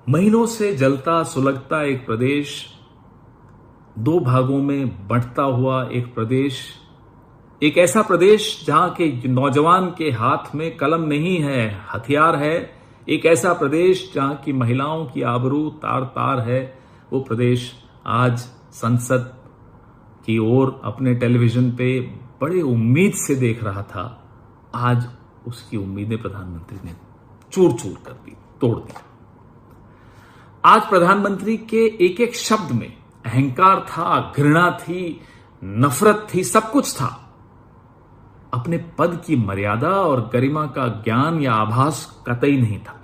महीनों से जलता सुलगता एक प्रदेश, दो भागों में बंटता हुआ एक प्रदेश, एक ऐसा प्रदेश जहां के नौजवान के हाथ में कलम नहीं है, हथियार है। एक ऐसा प्रदेश जहां की महिलाओं की आबरू तार तार है। वो प्रदेश आज संसद की ओर अपने टेलीविजन पे बड़े उम्मीद से देख रहा था। आज उसकी उम्मीदें प्रधानमंत्री ने चूर चूर कर दी, तोड़ दी। आज प्रधानमंत्री के एक एक शब्द में अहंकार था, घृणा थी, नफरत थी, सब कुछ था। अपने पद की मर्यादा और गरिमा का ज्ञान या आभास कतई नहीं था।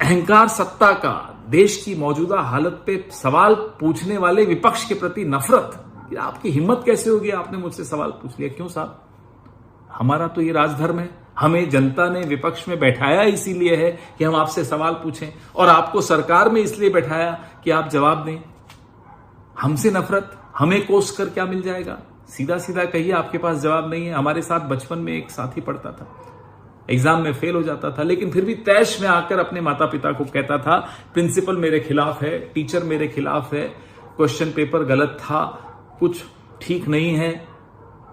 अहंकार सत्ता का, देश की मौजूदा हालत पे सवाल पूछने वाले विपक्ष के प्रति नफरत कि आपकी हिम्मत कैसे होगी, आपने मुझसे सवाल पूछ लिया। क्यों साहब, हमारा तो ये राजधर्म है, हमें जनता ने विपक्ष में बैठाया इसीलिए है कि हम आपसे सवाल पूछें, और आपको सरकार में इसलिए बैठाया कि आप जवाब दें। हमसे नफरत, हमें कोस कर क्या मिल जाएगा? सीधा सीधा कहिए आपके पास जवाब नहीं है। हमारे साथ बचपन में एक साथी पढ़ता था, एग्जाम में फेल हो जाता था, लेकिन फिर भी तैश में आकर अपने माता पिता को कहता था प्रिंसिपल मेरे खिलाफ है, टीचर मेरे खिलाफ है, क्वेश्चन पेपर गलत था, कुछ ठीक नहीं है।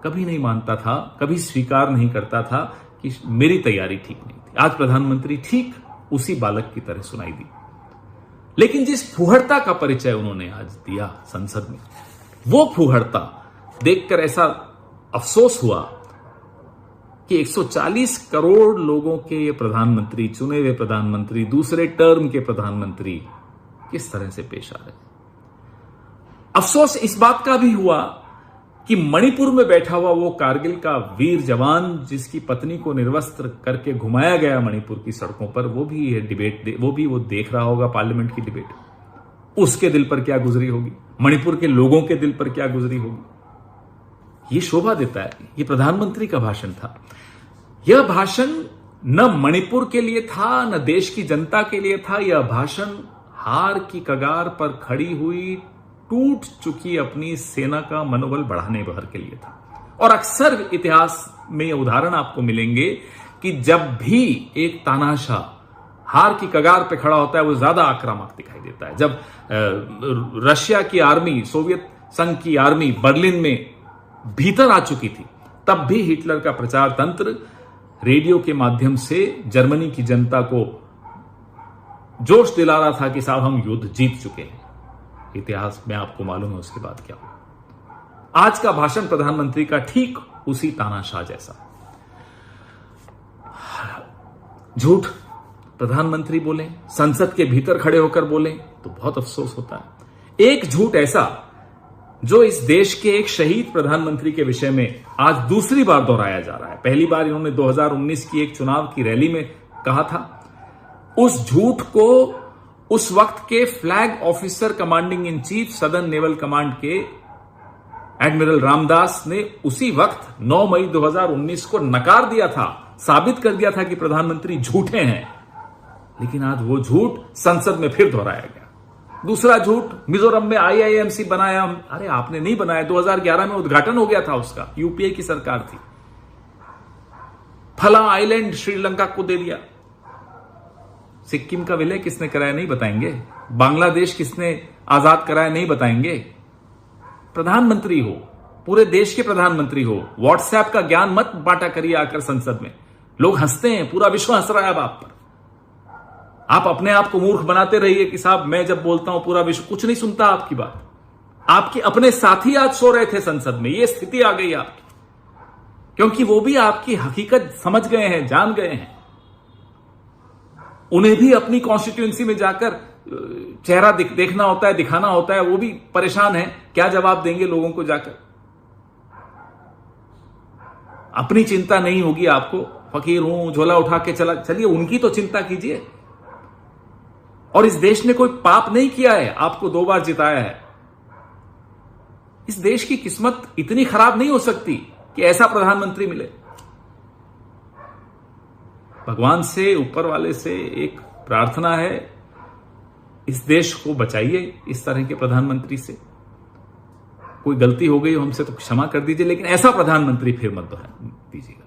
कभी नहीं मानता था, कभी स्वीकार नहीं करता था कि मेरी तैयारी ठीक नहीं थी। आज प्रधानमंत्री ठीक उसी बालक की तरह सुनाई दी। लेकिन जिस फूहड़ता का परिचय उन्होंने आज दिया संसद में, वो फूहड़ता देखकर ऐसा अफसोस हुआ कि 140 करोड़ लोगों के ये प्रधानमंत्री, चुने हुए प्रधानमंत्री, दूसरे टर्म के प्रधानमंत्री किस तरह से पेश आ रहे। अफसोस इस बात का भी हुआ कि मणिपुर में बैठा हुआ वो कारगिल का वीर जवान जिसकी पत्नी को निर्वस्त्र करके घुमाया गया मणिपुर की सड़कों पर, वो भी ये डिबेट वो देख रहा होगा, पार्लियामेंट की डिबेट। उसके दिल पर क्या गुजरी होगी, मणिपुर के लोगों के दिल पर क्या गुजरी होगी। ये शोभा देता है। ये प्रधानमंत्री का भाषण था। यह भाषण न मणिपुर के लिए था, न देश की जनता के लिए था। यह भाषण हार की कगार पर खड़ी हुई, टूट चुकी अपनी सेना का मनोबल बढ़ाने भर के लिए था। और अक्सर इतिहास में ये उदाहरण आपको मिलेंगे कि जब भी एक तानाशाह हार की कगार पे खड़ा होता है, वो ज्यादा आक्रामक दिखाई देता है। जब रशिया की आर्मी, सोवियत संघ की आर्मी बर्लिन में भीतर आ चुकी थी, तब भी हिटलर का प्रचार तंत्र रेडियो के माध्यम से जर्मनी की जनता को जोश दिला रहा था कि साहब हम युद्ध जीत चुके हैं। इतिहास में आपको मालूम है उसके बाद क्या हुआ। आज का भाषण प्रधानमंत्री का ठीक उसी तानाशाह जैसा। झूठ प्रधानमंत्री बोले, संसद के भीतर खड़े होकर बोले तो बहुत अफसोस होता है। एक झूठ ऐसा जो इस देश के एक शहीद प्रधानमंत्री के विषय में आज दूसरी बार दोहराया जा रहा है। पहली बार इन्होंने 2019 की एक चुनाव की रैली में कहा था। उस झूठ को उस वक्त के flag officer commanding in chief southern naval command के एडमिरल रामदास ने उसी वक्त 9 मई 2019 को नकार दिया था, साबित कर दिया था कि प्रधानमंत्री झूठे हैं। लेकिन आज वो झूठ संसद में फिर दोहराया गया। दूसरा झूठ, मिजोरम में IIMC बनाया। अरे आपने नहीं बनाया, 2011 में उद्घाटन हो गया था उसका, यूपीए की सरकार थी। फला आइलैंड श्रीलंका को दे दिया। सिक्किम का विलय किसने कराया नहीं बताएंगे। बांग्लादेश किसने आजाद कराया नहीं बताएंगे। प्रधानमंत्री हो, पूरे देश के प्रधानमंत्री हो, व्हाट्सएप का ज्ञान मत बांटा करिए आकर संसद में। लोग हंसते हैं, पूरा विश्व हंस रहा है अब आप पर। आप अपने आप को मूर्ख बनाते रहिए कि साहब मैं जब बोलता हूं पूरा विश्व कुछ नहीं सुनता आपकी बात। आपके अपने साथी आज सो रहे थे संसद में, यह स्थिति आ गई आपकी, क्योंकि वो भी आपकी हकीकत समझ गए हैं, जान गए हैं। उन्हें भी अपनी कॉन्स्टिट्यूएंसी में जाकर चेहरा देखना होता है, दिखाना होता है। वो भी परेशान है, क्या जवाब देंगे लोगों को जाकर। अपनी चिंता नहीं होगी आपको, फकीर हूं, झोला उठा के चलिए, उनकी तो चिंता कीजिए। और इस देश ने कोई पाप नहीं किया है, आपको 2 बार जिताया है। इस देश की किस्मत इतनी खराब नहीं हो सकती कि ऐसा प्रधानमंत्री मिले। भगवान से, ऊपर वाले से एक प्रार्थना है, इस देश को बचाइए इस तरह के प्रधानमंत्री से। कोई गलती हो गई हमसे तो क्षमा कर दीजिए, लेकिन ऐसा प्रधानमंत्री फिर मत दीजिए।